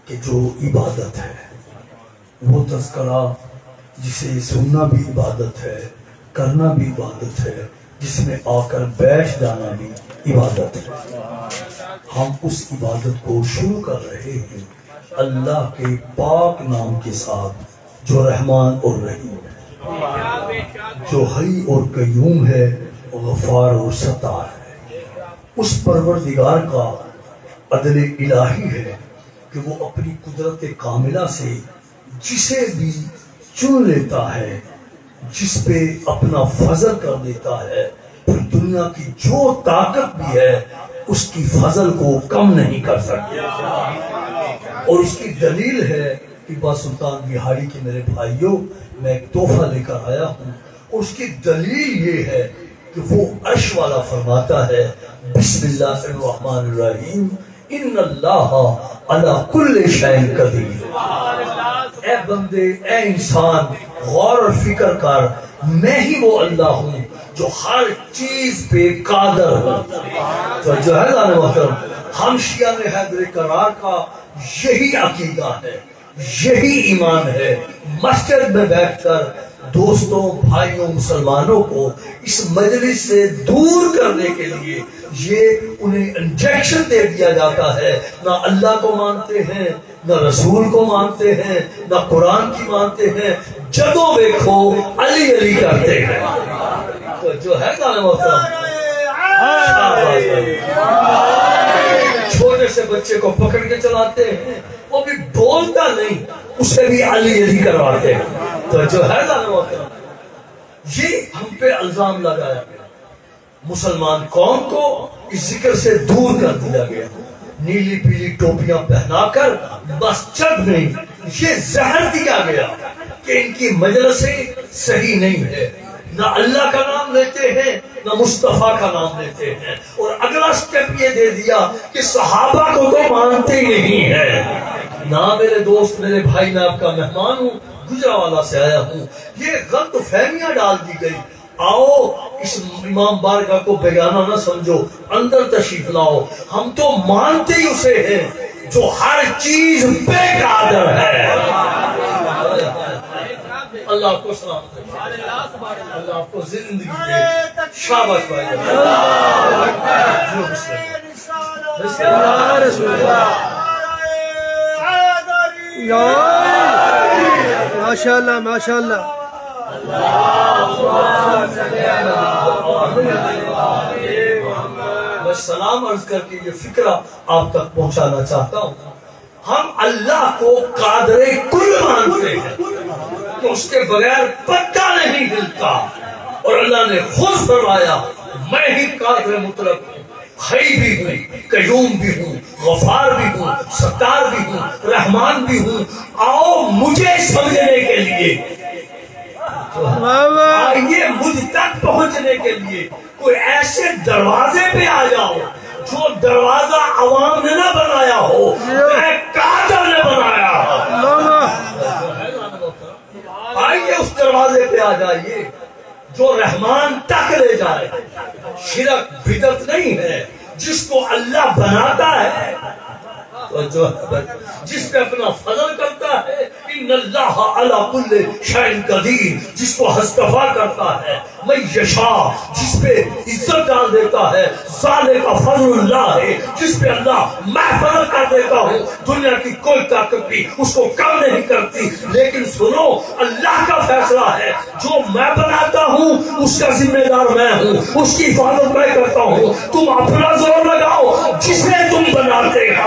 کہ جو عبادت ہے وہ تذکرہ جسے سننا بھی عبادت ہے، کرنا بھی عبادت ہے، جس میں آ کر بیٹھ جانا بھی عبادت ہے۔ ہم اس عبادت کو شروع کر رہے ہیں اللہ کے پاک نام کے ساتھ جو رحمان اور رحیم ہے، جو حی اور قیوم ہے، غفار اور ستار ہے۔ اس پروردگار کا عدل الہی ہے کہ وہ اپنی قدرت کاملہ سے جسے بھی چن لیتا ہے، جس پہ اپنا فضل کر دیتا ہے، پھر دنیا کی جو طاقت بھی ہے اس کی فضل کو کم نہیں کر سکتے۔ اور اس کی دلیل ہے ٹیپو سلطان بہاری کے میرے بھائیوں، میں ایک تحفہ لے کر آیا ہوں، اور اس کی دلیل یہ ہے کہ وہ عرش والا فرماتا ہے بسم اللہ الرحمن الرحیم ان اللہ علی کل شیء قدیر۔ اے بندے، اے انسان، غور و فکر کر، میں ہی وہ اللہ ہوں جو ہر چیز پہ قادر ہوں۔ تو جو ہے نا محترم، ہم شیعہ حیدر کرار کا یہی عقیدہ ہے، یہی ایمان ہے۔ مسجد میں بیٹھ کر دوستوں، بھائیوں، مسلمانوں کو اس مجلس سے دور کرنے کے لیے یہ انہیں انجیکشن دے دیا جاتا ہے، نہ اللہ کو مانتے ہیں، نہ رسول کو مانتے ہیں، نہ قرآن کی مانتے ہیں، جدوں دیکھو علی علی کرتے ہیں۔ تو جو ہے نا محترم، چھوٹے سے بچے کو پکڑ کے چلاتے ہیں، وہ بھی بولتا نہیں، اسے بھی علی علی کرواتے ہیں۔ تو جو ہے نا محترم، یہ ہم پہ الزام لگایا گیا، مسلمان قوم کو اس ذکر سے دور کر دیا گیا، نیلی پیلی ٹوپیاں پہنا کر مسجد میں یہ زہر دیا گیا کہ ان کی مجلسیں صحیح نہیں ہے، نہ اللہ کا نام لیتے ہیں نہ مصطفیٰ کا نام لیتے ہیں، اور اگلا سٹیپ یہ دے دیا کہ صحابہ کو تو مانتے ہی نہیں ہے۔ نہ میرے دوست، میرے بھائی، میں آپ کا مہمان ہوں، گجرانوالہ سے آیا ہوں، یہ غلط فہمیاں ڈال دی گئی۔ آؤ اس امام بارگاہ کو بیگانہ نہ سمجھو، اندر تشریف لاؤ، ہم تو مانتے ہی اسے ہیں جو ہر چیز پہ قادر ہے۔ اللہ کو سلامت رکھے، اللہ آپ کو زندگی دے، شاباش بھائی۔ بسم اللہ رسول اللہ، ماشاءاللہ ماشاءاللہ۔ میں سلام عرض کر کے یہ فکرہ آپ تک پہنچانا چاہتا ہوں، ہم اللہ کو قادر کل مانتے ہیں کہ اس کے بغیر پتہ نہیں ہلتا، اور اللہ نے خود فرمایا میں ہی قادر مطلق ہوں، حی بھی ہوں، قیوم بھی ہوں، غفار بھی ہوں، ستار بھی ہوں، رحمان بھی ہوں۔ آؤ مجھے سمجھنے کے لیے، آئیے مجھ تک پہنچنے کے لیے کوئی ایسے دروازے پہ آ جاؤ جو دروازہ عوام نے نہ بنایا ہو، میں قادر نے بنایا ہو۔ آئیے اس دروازے پہ آ جائیے جو رحمان تک لے جائے۔ شرک بدعت نہیں ہے، جس کو اللہ بناتا ہے، جو جس پہ اپنا فضل کرتا ہے، ان اللہ علی کل شیء قدیر، جس کو ہستفا کرتا ہے، میں یشا جس پہ عزت ڈال دیتا ہے، ذالک فضل اللہ ہے جس پہ اللہ میں فضل کر دیتا ہوں، دنیا کی کوئی طاقت بھی اس کو کم نہیں کرتی۔ لیکن سنو، اللہ کا فیصلہ ہے، جو میں بناتا ہوں اس کا ذمہ دار میں ہوں، اس کی حفاظت میں کرتا ہوں، تم اپنا زور لگاؤ جسے تم بناتے ہو۔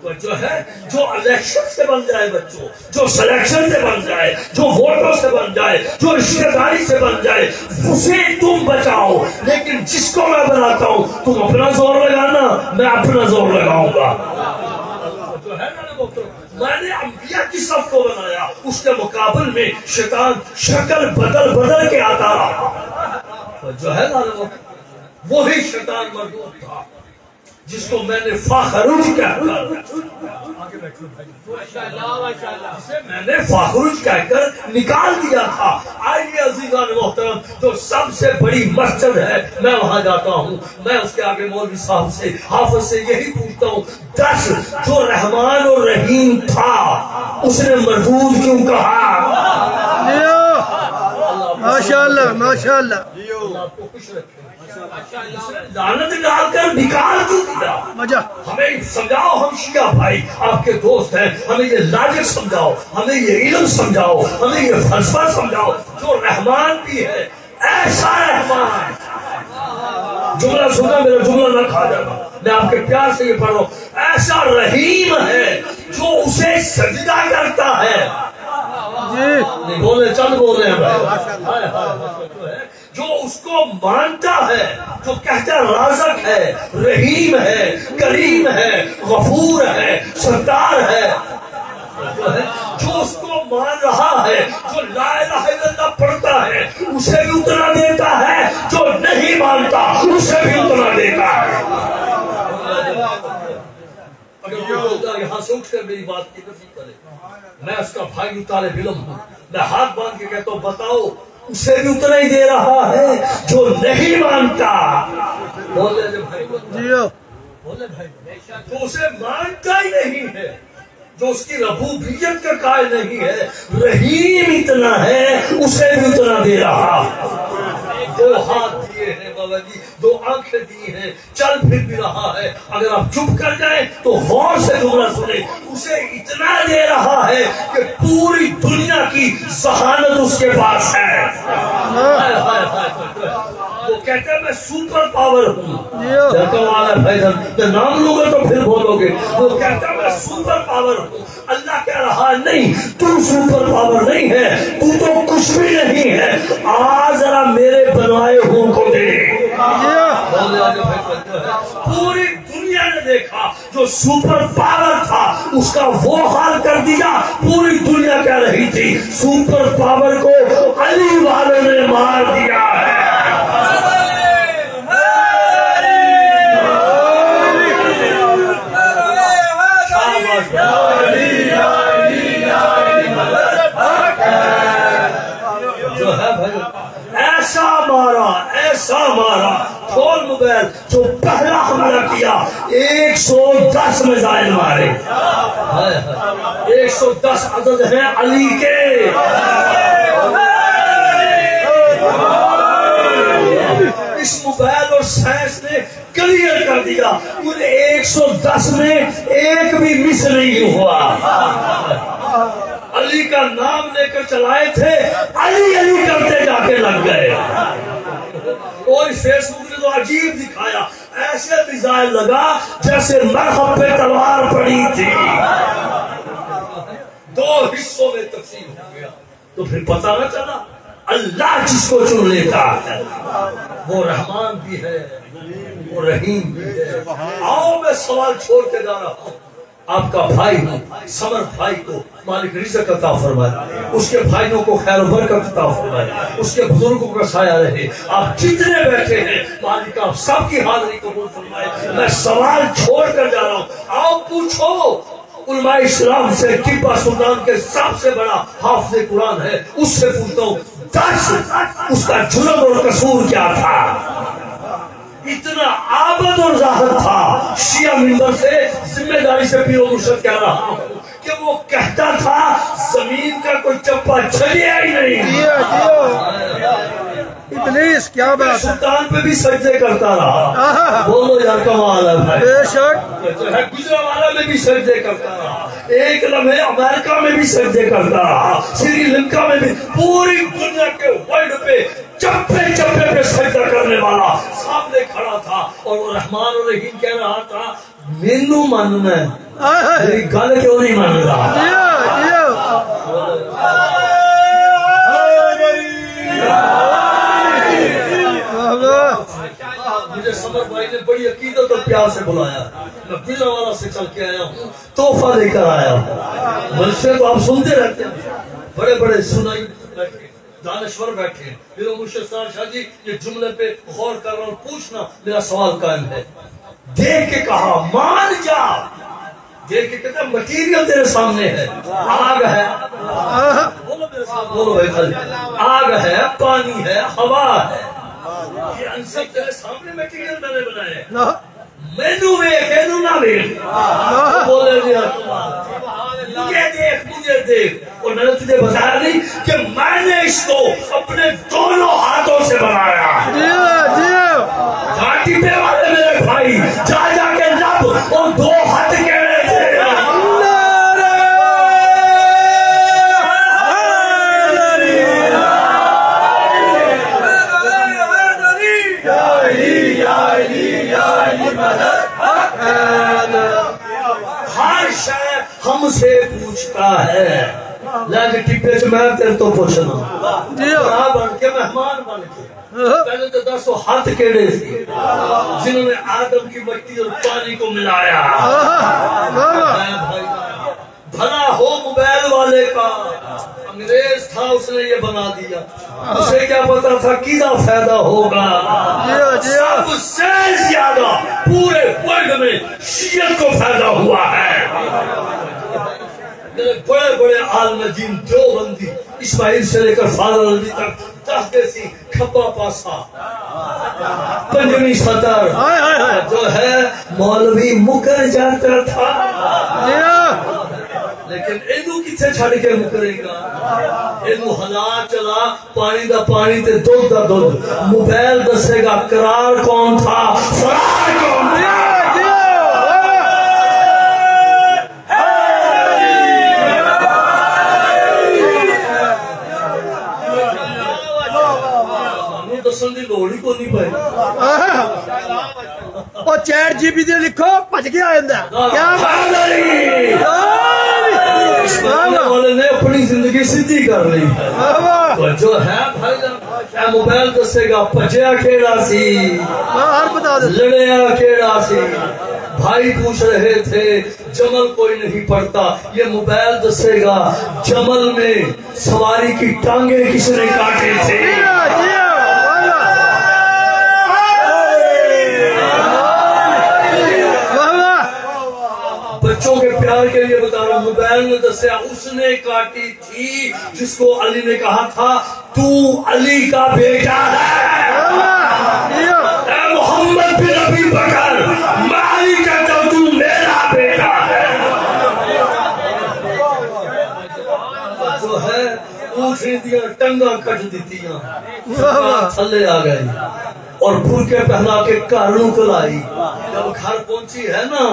تو جو ہے، جو الیکشن سے بن جائے بچوں، جو سلیکشن سے بن جائے، جو ووٹوں سے بن جائے، جو رشتہ داری سے بن جائے، اسے تم بچاؤ۔ لیکن جس کو میں بناتا ہوں تم اپنا زور لگانا، میں اپنا زور لگاؤں گا۔ جو ہے نا، میں نے انبیاء کی صف کو بنایا، اس کے مقابل میں شیطان شکل بدل بدل کے آتا رہا۔ جو ہے نا، وہی شیطان مردود تھا، جس کو میں نے فاخروج کہہ کر جسے میں نے فاخروج کہہ کر نکال دیا تھا. آئیے عزیزان محترم، جو سب سے بڑی مسجد ہے میں وہاں جاتا ہوں، میں اس کے آگے مولوی صاحب سے حافظ سے یہی پوچھتا ہوں، 10 جو رحمان اور رحیم تھا اس نے مردود کیوں کہا؟ ماشاءاللہ ماشاءاللہ. اللہ آپ کو خوش رکھے. لعنت ڈال کر نکال کیوں دیا؟ ہمیں سمجھاؤ، ہم شیعہ بھائی آپ کے دوست ہیں، ہمیں یہ لاجک سمجھاؤ، ہمیں یہ علم سمجھاؤ، ہمیں یہ فلسفہ سمجھاؤ. جو رحمان بھی ہے، ایسا رحمان، جملہ سنا، میرا جملہ نہ کھا جانا، میں آپ کے پیار سے یہ پڑھ رہا ہوں، ایسا رحیم ہے جو اسے سجدہ کرتا ہے. نہیں بولے، چند بول رہے ہیں بھائی. جو اس کو مانتا ہے، جو کہتا ہے رازق ہے، رحیم ہے، کریم ہے، غفور ہے، ستار ہے، جو اس کو مان رہا ہے، جو لا الہ الا اللہ پڑھتا ہے، اسے بھی اتنا دیتا ہے، جو نہیں مانتا اسے بھی اتنا دیتا ہے. اگر وہ بولتا یہاں سے اٹھ کر میری بات کی نفی کرے، میں اس کا بھائی طالب علم ہوں، میں ہاتھ باندھ کے کہتا ہوں بتاؤ اسے بھی اتنا ہی دے رہا ہے جو نہیں مانتا. بولے بھائی، بولے بھائی، جو اسے مانتا ہی نہیں ہے، جو اس کی ربوبیت کا قائل نہیں ہے، رحیم اتنا ہے اسے بھی اتنا دے رہا. 2 ہاتھ دیے ہیں بابا جی، 2 آنکھیں دی ہیں، چل پھر بھی رہا ہے. اگر آپ چپ کر جائیں تو غور سے جملہ سنیں، اسے اتنا دے رہا ہے کہ پوری دنیا کی ذہانت اس کے پاس ہے. وہ کہتا ہے میں سپر پاور ہوں. میں نام لوں گا تو پھر بولو گے. وہ کہتا ہے میں سپر پاور ہوں. اللہ کہہ رہا نہیں، تو سپر پاور نہیں ہے، تو کچھ بھی نہیں ہے. آج ذرا میرے بنائے ہوں کو دے. پوری دنیا نے دیکھا جو سپر پاور تھا اس کا وہ حال کر دیا. پوری دنیا کہہ رہی تھی سپر پاور کو علی والوں نے مار دیا ہے. جو ہے بھائی ایسا مارا کھول موبائل، جو پہلا حملہ کیا 110 میزائل مارے. 110 عدد ہیں علی کے. اس موبائل اور سائنس نے کلیئر کر دیا ان 110 میں ایک بھی مس نہیں ہوا. علی کا نام لے کر چلائے تھے، علی علی کرتے جا کے لگ گئے. اور فیس بک نے تو عجیب دکھایا، ایسے میزائل لگا جیسے مرحب پہ تلوار پڑی تھی. 2 حصوں میں تقسیم ہو گیا. تو پھر پتہ نہ چلا اللہ جس کو چن لیتا ہے وہ رحمان بھی ہے، وہ رحیم بھی ہے. آؤ میں سوال چھوڑ کے جا رہا ہوں. آپ کا بھائی ہوں، سمر بھائی کو مالک رزق عطا فرمائے، اس کے بھائیوں کو خیر و برکت عطا فرمائے، اس کے بزرگوں کا سایہ رہے. آپ جتنے بیٹھے ہیں مالک آپ سب کی حاضری قبول فرمائے. میں سوال چھوڑ کر جا رہا ہوں، آؤ پوچھو علماء اسلام سے. ٹیپا سلطان کے سب سے بڑا حافظ قرآن ہے، اس سے پوچھتا ہوں 10 اس کا جرم اور قصور کیا تھا؟ اتنا عابد اور زاہد تھا. شیعہ منبر سے ذمہ داری سے پیر و مرشد کہہ رہا ہوں کہ وہ کہتا تھا زمین کا کوئی چپا چلیا ہی نہیں. ابلیس کیا بات ہے. سلطان پہ بھی سجدے کرتا رہا. بولو یار کمال ہے بھائی. بے شک. گجرانوالہ میں بھی سجدے کرتا رہا، ایک لمحے امریکہ میں بھی سجدے کرتا رہا، سری لنکا میں بھی. پوری دنیا کے ورلڈ پہ چپے چپے پہ سجدہ کرنے والا سامنے کھڑا تھا. اور وہ رحمان اور رحیم کہہ رہا تھا مینو ماننا ہے، میری گل کیوں نہیں مان رہا؟ مجھے سمر بھائی نے بڑی عقیدت اور پیار سے بلایا. میں گجرانوالہ سے چل کے آیا ہوں، تحفہ لے کر آیا ہوں. مجلسیں تو آپ سنتے رہتے ہیں، بڑے بڑے سنائی بیٹھے دانشور بیٹھے. میرے مرشد سار شاہ جی یہ جملے پہ غور کر رہا ہوں، پوچھنا میرا سوال قائم ہے. دیکھ کے کہا مان جا، دیکھ کے کہتا مٹیریل تیرے سامنے ہے، آگ ہے، بولو بھائی خالی، آگ ہے، پانی ہے، ہوا ہے، یہ انسب تیرے سامنے مٹیریل میں نے بنائے، مینو ویک اینو نہ ویک، بولے دیا مجھے دیکھ مجھے دیکھ، اور میں نے تجھے بتایا نہیں کہ میں نے اس کو اپنے دونوں ہاتھوں سے بنایا۔ گھاٹی پہ والے میرے بھائی جا جا کے لب اور دو ہاتھ کے رہے تھے۔ ہر شاید ہم سے پوچھتا ہے، لیکن ٹپے سے میں تیرے تو پوچھنا بڑا بن کے مہمان بن کے پہلے تو دسو ہاتھ کیڑے تھے جنہوں نے آدم کی مٹی اور پانی کو ملایا۔ بھلا ہو موبائل والے کا، انگریز تھا اس نے یہ بنا دیا، اسے کیا پتا تھا کیدا فائدہ ہوگا۔ سب سے زیادہ پورے ورلڈ میں شیعت کو فائدہ ہوا ہے۔ بڑے بڑے عالم دین دیوبندی اسماعیل سے لے کر فاضل علی تک دہتے سی کھپا پاسا پنجویں سطر جو ہے مولوی مکر جاتا تھا، لیکن اینو کتھے چھڑ کے مکرے گا؟ اینو حالات چلا پانی دا پانی تے دودھ دا دودھ، موبائل دسے گا قرار کون تھا فرار کون تھا۔ دسندی لوڑی کو نہیں پائے اور چیٹ جی پی ٹی لکھو بچ گیا آئندہ کیا والے نے اپنی زندگی سیدھی کر لی۔ جو ہے بھائی موبائل دسے گا پجیا کیڑا سی، لڑیا کیڑا سی۔ بھائی پوچھ رہے تھے جمل کوئی نہیں پڑتا، یہ موبائل دسے گا جمل میں سواری کی ٹانگیں کس نے کاٹے تھے۔ بچوں کے پیار کے لیے بتا رہا ہوں، موبائل نے دسیا اس نے کاٹی تھی جس کو علی نے کہا تھا تو علی کا بیٹا ہے۔ اے محمد بن ابی بکر، میں علی کہتا ہوں تو میرا بیٹا ہے۔ جو ہے اونٹنی دیا ٹنگا کٹ دیتیاں، تھلے آ گئی اور برقعے پہنا کے کاروں کو لائی۔ جب گھر پہنچی ہے نا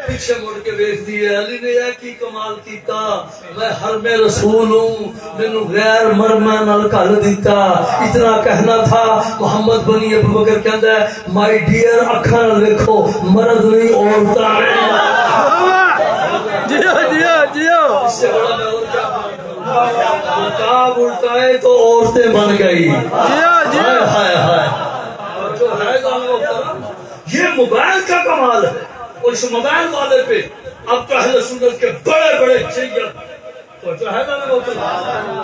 پیچھے مڑ کے دیکھ دیے، علی نے یہ کی کمال کیتا، میں حرم رسول ہوں، مینو غیر مرمہ نال کل دیتا۔ اتنا کہنا تھا محمد بنی ابو بکر کہندا ہے مائی ڈیئر اکھاں نال دیکھو مرد نہیں عورتاں جیو جیو جیو، اس سے بڑا میں اور کیا نقاب الٹائے تو عورتیں بن گئی۔ ہائے ہائے ہائے، جو ہے یہ موبائل کا کمال ہے۔ اور اس موبائل والے پہ اب تو اہل سنت کے بڑے بڑے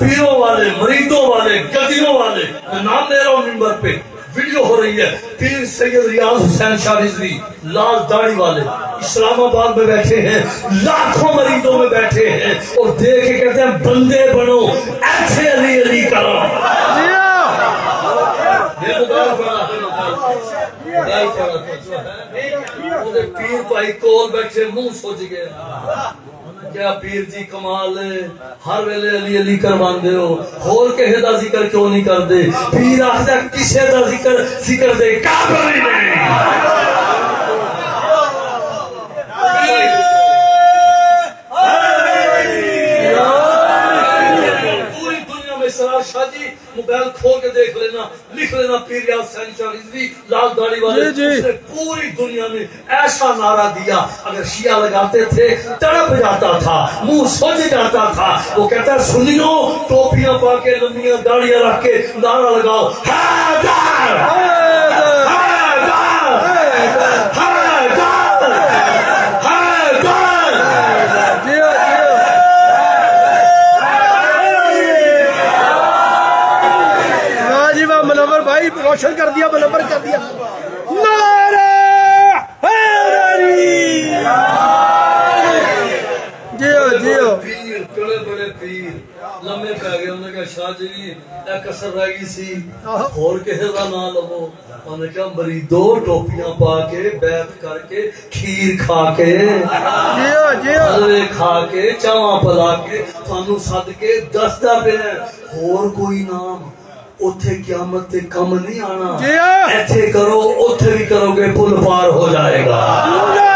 پیروں والے، مریدوں والے، گدیوں والے، میں نام لے رہا ہوں منبر پہ، ویڈیو ہو رہی ہے، پیر سید ریاض حسین شاہ رضوی لال داڑھی والے اسلام آباد میں بیٹھے ہیں، لاکھوں مریدوں میں بیٹھے ہیں اور دیکھ کے کہتے ہیں بندے بنو ایسے علی علی کرو۔ پیر بھائی کول بیٹھے منہ سوچ گئے کیا پیر جی کمال ہے، ہر ویلے علی علی کروان دے ہو کہے دا ذکر کیوں نہیں کر دے؟ پیر آخر کسے دا ذکر دے کعبہ ہی نہیں۔ شاہ جی موبائل کھول کے دیکھ لینا، لکھ لینا پیر ریاض حسین شاہ رضوی لال داڑھی والے، اس نے پوری دنیا میں ایسا نعرہ دیا اگر شیعہ لگاتے تھے تڑپ جاتا تھا، منہ سوج جاتا تھا۔ وہ کہتا ہے سنیو ٹوپیاں پا کے لمبیاں داڑیاں رکھ کے نعرہ لگاؤ حیدر حیدر حیدر حیدر حیدر۔ منور بھائی روشن کر دیا، منور کر دیا۔ نعرہ شاہ جی ایک کسر رہ گئی سی اور کہے دا نہ لو انہوں نے کہا مریدو ٹوپیاں پا کے بیعت کر کے کھیر کھا کے حلوے کھا کے چاواں پلا کے تھانو صدقے دسدا پہ اور کوئی نام اتھے قیامت تے کم نہیں آنا ایتھے کرو اتھے بھی کرو گے پل پار ہو جائے گا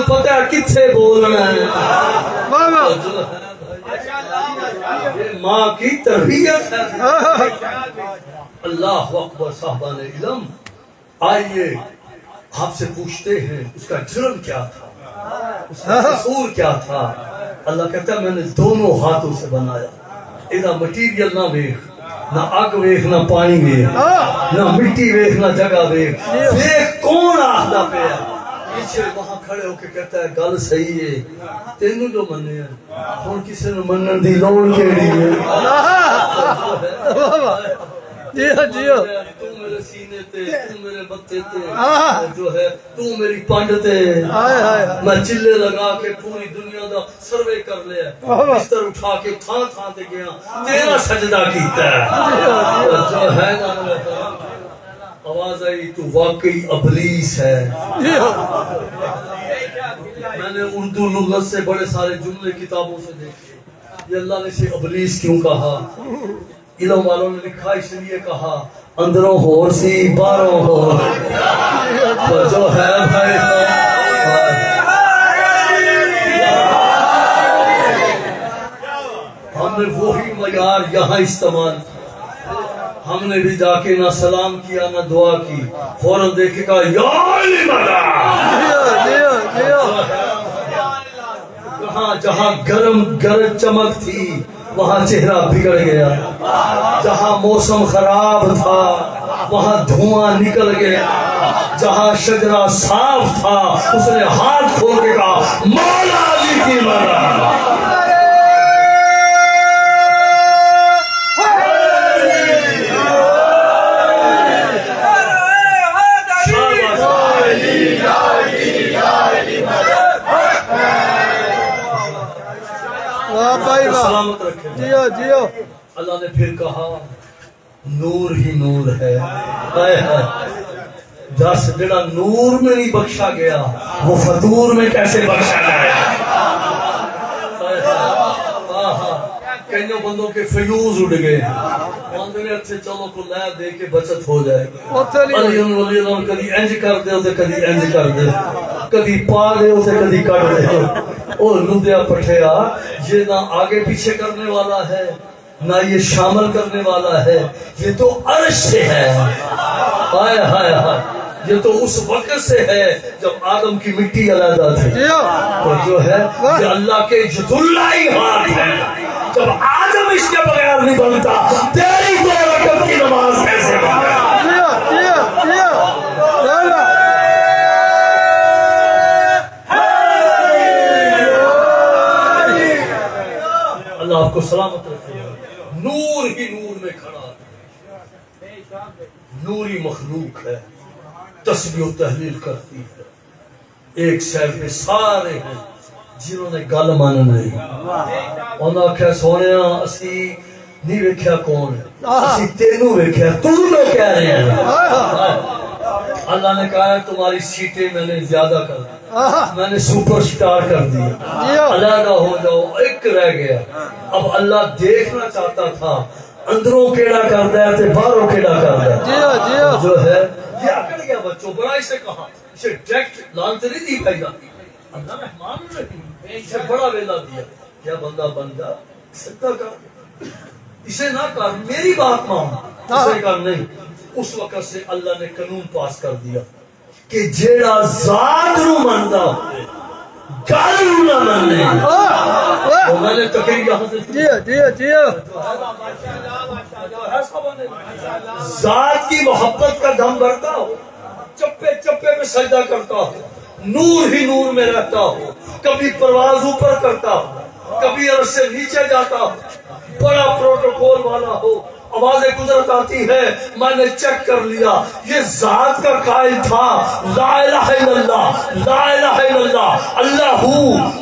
پتہ کتھے بولنا ہے ماں کی تربیت ہے اللہ اکبر صاحبان علم آئیے آپ سے پوچھتے ہیں اس کا جرم کیا تھا اس کا قصور کیا تھا اللہ کہتا ہے میں نے دونوں ہاتھوں سے بنایا ادھا مٹیریل نہ ویکھ نہ آگ ویکھ نہ پانی ویکھ نہ مٹی ویکھ نہ جگہ ویکھ ویکھ کون آہدہ پہ ہے پیچھے وہاں کھڑے ہو کے کہتا ہے گل صحیح ہے تینوں جو مننے ہیں ہن کسی نے منن دی لوڑ کیڑی ہے جیو تو میرے سینے تے تو میرے بتے تے جو ہے تو میری پنڈ تے میں چلے لگا کے پوری دنیا دا سروے کر لیا بستر اٹھا کے تھان تھان تے گیا تیرا سجدہ کیتا ہے جو ہے نا آواز آئی تو واقعی ابلیس ہے میں نے اردو لغت سے بڑے سارے جملے کتابوں سے دیکھے یہ اللہ نے اسے ابلیس کیوں کہا علم والوں نے لکھا اس لیے کہا اندروں ہور سی باہروں ہور تو جو ہے بھائی ہم نے وہی معیار یہاں استعمال کیا ہم نے بھی جا کے نہ سلام کیا نہ دعا کی فوراً دیکھے کہا یا علی مدہ کہاں جہاں گرم گرج چمک تھی وہاں چہرہ بگڑ گیا جہاں موسم خراب تھا وہاں دھواں نکل گیا جہاں شجرہ صاف تھا اس نے ہاتھ کھول کے کہا مولا علی کی مدہ سلامت رکھے جیو اللہ نے پھر کہا نور ہی نور ہے جس جڑا نور میں نہیں بخشا گیا وہ فطور میں کیسے بخشا گیا کئی بندوں کے فیوز اڑ گئے اندر اچھے چلو کو لیا دے کے بچت ہو جائے گی علی اللہ کدی انج کر دے ہوتے کدی انج کر دے کدی پا دے ہوتے کدی کٹ دے اور لدیا پٹھیا یہ نہ آگے پیچھے کرنے والا ہے نہ یہ شامل کرنے والا ہے یہ تو عرش سے ہے ہائے ہائے ہائے یہ تو اس وقت سے ہے جب آدم کی مٹی علیحدہ تھی تو جو ہے یہ اللہ کے جد اللہ ہی ہاتھ ہے جب آدم اس کے بغیر نہیں بنتا تیری دو رکعت کی نماز کیسے بنتا اللہ آپ کو سلامت رکھے نور ہی نور میں کھڑا ہے نوری مخلوق ہے تسبیح و تحلیل کرتی ہے ایک شہر میں سارے ہیں جنہوں نے گل مان نہیں انہوں نے کہا سونے اسی نہیں ویکھیا کون ہے اسی تینوں ویکھیا تو لوگ کہہ رہے ہیں اللہ نے کہا ہے تمہاری سیٹیں میں نے زیادہ کر دی میں نے سپر سٹار کر دیا علیحدہ ہو جاؤ ایک رہ گیا اب اللہ دیکھنا چاہتا تھا اندروں کیڑا کر دیا تے باہروں کیڑا کر دیا جو ہے یہ اکڑ گیا بچوں بڑا اسے کہا اسے ڈائریکٹ لانت نہیں دی پہلا اللہ مہمان نہیں اسے بڑا ویلا دیا کیا بندہ بندہ سکتا کر اسے نہ کر میری بات مان اسے کر نہیں اس وقت سے اللہ نے قانون پاس کر دیا کہ جیڑا ذات نو مندا ہوئے گالو نہ ماننے تو میں نے تقریر یہاں سے ذات کی محبت کا دم بھرتا ہو، چپے چپے میں سجدہ کرتا ہو، نور ہی نور میں رہتا ہو، کبھی پرواز اوپر کرتا ہو، کبھی عرش سے نیچے جاتا ہو، بڑا پروٹوکول والا ہو، آوازیں قدرت آتی ہے، میں نے چیک کر لیا یہ ذات کا قائل تھا، لا الہ الا اللہ، لا الہ الا اللہ،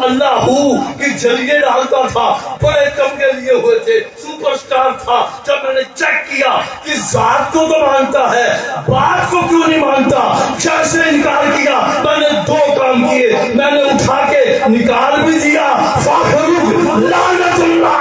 اللہ ہو کہ جلیے ڈالتا تھا، بڑے کمگے لیے ہوئے تھے، سپر سٹار تھا۔ جب میں نے چیک کیا کہ ذات کو تو مانتا ہے، بات کو کیوں نہیں مانتا، کیسے انکار کیا، میں نے دو کام کیے، میں نے اٹھا کے نکال بھی دیا، فاخرج لعنت اللہ۔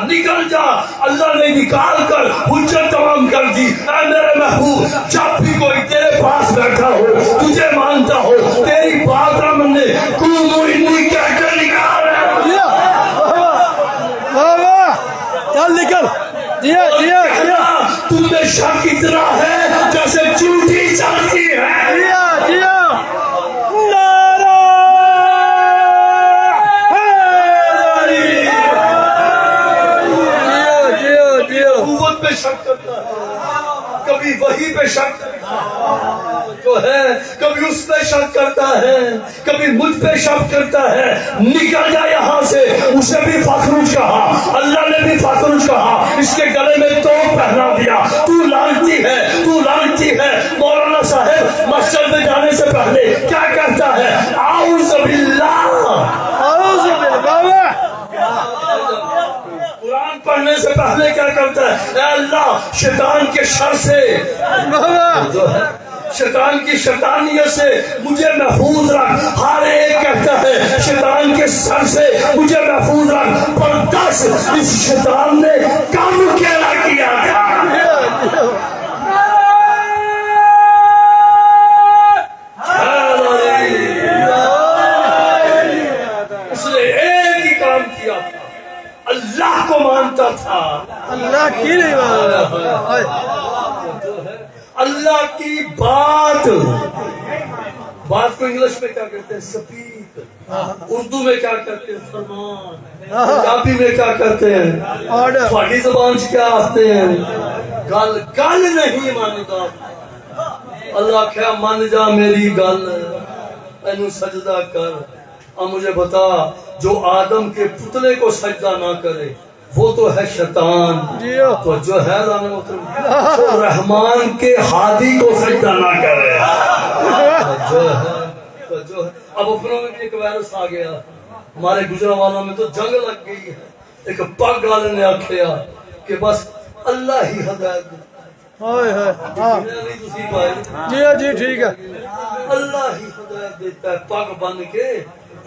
نکل جا، اللہ نے نکال کر حجت تمام کر دی۔ اے میرے محبوب، جب بھی کوئی تیرے پاس بیٹھا ہو، تجھے مانتا ہو، تیری بات نہ ماننے، قوموا انی کہہ کے نکال رہے چل نکل۔ تم میں شک اتنا ہے جیسے چونٹی چلتی ہے۔ شک کرتا ہے، کبھی وہی پہ شک جو ہے، کبھی اس پہ شک کرتا ہے، کبھی مجھ پہ شک کرتا ہے۔ نکل جا یہاں سے۔ اسے بھی فخرج کہا، اللہ نے بھی فخرج کہا، اس کے گلے میں توپ پہنا دیا، تو لعنتی ہے، تو لعنتی ہے۔ مولانا صاحب مسجد میں جانے سے پہلے کیا کہتا ہے؟ اعوذ باللہ، اعوذ باللہ۔ قرآن پڑھنے سے پہلے کیا کرتا ہے؟ اے اللہ، شیطان کے شر سے، جو ہے شیطان کی شیطانیت سے مجھے محفوظ رکھ۔ ہر ایک کہتا ہے شیطان کے سر سے مجھے محفوظ رکھ، پر دس اس شیطان نے کام کیا کیا تھا۔ اس نے ایک ہی کام کیا، اللہ کو مانتا تھا، اللہ کی نہیں مانتا، اللہ کی بات کو انگلش میں کیا کہتے ہیں؟ سپیک، اردو میں کیا کہتے ہیں؟ فرمان، پنجابی میں کیا کہتے ہیں؟ تھوڑی زبان سے کیا آتے ہیں؟ گل نہیں مانتا۔ اللہ کیا مان جا میری گل، اینو سجدہ کر۔ اب مجھے بتا، جو آدم کے پتلے کو سجدہ نہ کرے وہ تو ہے شیطان، تو جو ہے جو رحمان کے ہادی کو سجدہ نہ کرے جو ہے۔ اب اپنوں میں بھی ایک وائرس آ گیا، ہمارے گجرانوالہ میں تو جنگ لگ گئی ہے۔ ایک پگ والے نے آکھیا کہ بس اللہ ہی ہدایت جی ٹھیک ہے، اللہ ہی ہدایت دیتا ہے۔ پگ بن کے